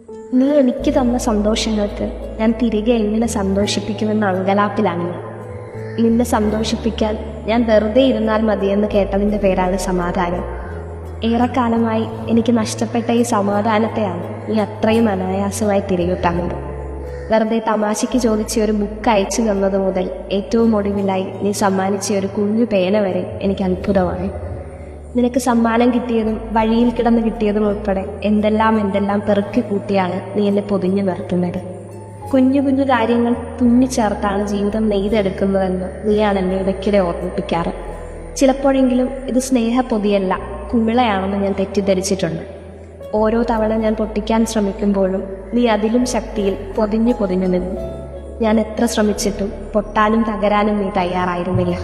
നീ എനിക്ക് തന്ന സന്തോഷങ്ങൾക്ക് ഞാൻ തിരികെ എങ്ങനെ സന്തോഷിപ്പിക്കുമെന്ന അങ്കലാപ്പിലാണ് ഞാൻ. നിന്നെ സന്തോഷിപ്പിക്കാൻ ഞാൻ വെറുതെ ഇരുന്നാൽ മതിയെന്ന് കേട്ടതിൻ്റെ പേരാണ് സമാധാനം. ഏറെക്കാലമായി എനിക്ക് നഷ്ടപ്പെട്ട ഈ സമാധാനത്തെയാണ് നീ അത്രയും അനായാസമായി തിരികിട്ടാകുന്നത്. വെറുതെ തമാശയ്ക്ക് ചോദിച്ച ഒരു ബുക്ക് അയച്ചു തന്നത് മുതൽ ഏറ്റവും ഒടുവിലായി നീ സമ്മാനിച്ച ഒരു കുഞ്ഞു പേന വരെ എനിക്ക് അത്ഭുതമായി. നിനക്ക് സമ്മാനം കിട്ടിയതും വഴിയിൽ കിടന്ന് കിട്ടിയതും ഉൾപ്പെടെ എന്തെല്ലാം പെറുക്കി കൂട്ടിയാണ് നീ എന്നെ പൊതിഞ്ഞു നിർത്തുന്നത്. കുഞ്ഞു കുഞ്ഞു കാര്യങ്ങൾ തുന്നിച്ചേർത്താണ് ജീവിതം നെയ്തെടുക്കുന്നതെന്ന് നീയാണ് എന്നെ ഇടയ്ക്കിടെ ഓർമ്മിപ്പിക്കാറ്. ചിലപ്പോഴെങ്കിലും ഇത് സ്നേഹപ്പൊതിയല്ല, കുമിളയാണെന്ന് ഞാൻ തെറ്റിദ്ധരിച്ചിട്ടുണ്ട്. ഓരോ തവണ ഞാൻ പൊട്ടിക്കാൻ ശ്രമിക്കുമ്പോഴും നീ അതിലും ശക്തിയിൽ പൊതിഞ്ഞു നിന്നു. ഞാൻ എത്ര ശ്രമിച്ചിട്ടും പൊട്ടാനും തകരാനും നീ തയ്യാറായിരുന്നില്ല.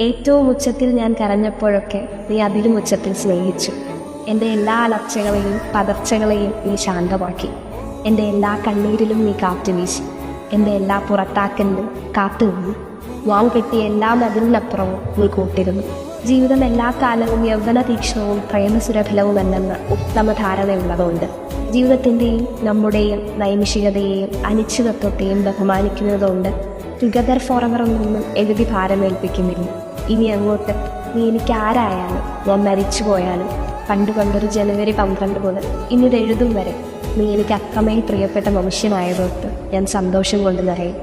ഏറ്റവും ഉച്ചത്തിൽ ഞാൻ കരഞ്ഞപ്പോഴൊക്കെ നീ അതിലും ഉച്ചത്തിൽ സ്നേഹിച്ചു. എൻ്റെ എല്ലാ അലർച്ചകളെയും പതർച്ചകളെയും നീ ശാന്തമാക്കി. എൻ്റെ എല്ലാ കണ്ണീരിലും നീ കാത്തു വീശി. എൻ്റെ എല്ലാ പുറത്താക്കലിലും കാത്തു നിന്നു. വാവ് കെട്ടിയ എല്ലാ മതിലിനപ്പുറവും നീ കൂട്ടിരുന്നു. ജീവിതം എല്ലാ കാലവും യൗവന തീക്ഷ്ണവും പ്രേമസുരഭിലവുമല്ലെന്ന ഉത്തമ ധാരണയുള്ളതുകൊണ്ട് ജീവിതത്തിൻ്റെയും നമ്മുടെയും നൈമിഷികതയെയും അനിശ്ചിതത്വത്തെയും ബഹുമാനിക്കുന്നതുകൊണ്ട് ടുഗദർ ഫോർ എവർ ഒന്നും എഴുതി ഭാരമേൽപ്പിക്കുന്നില്ല. ഇനി അങ്ങോട്ട് നീ എനിക്ക് ആരായാലും, ഞാൻ മരിച്ചു പോയാലും, പണ്ടൊരു ജനുവരി 12 മുതൽ ഇനിത് എഴുതും വരെ നീ എനിക്ക് അത്രമേ പ്രിയപ്പെട്ട മനുഷ്യനായതോർത്ത് ഞാൻ സന്തോഷം കൊണ്ട് നിറയും.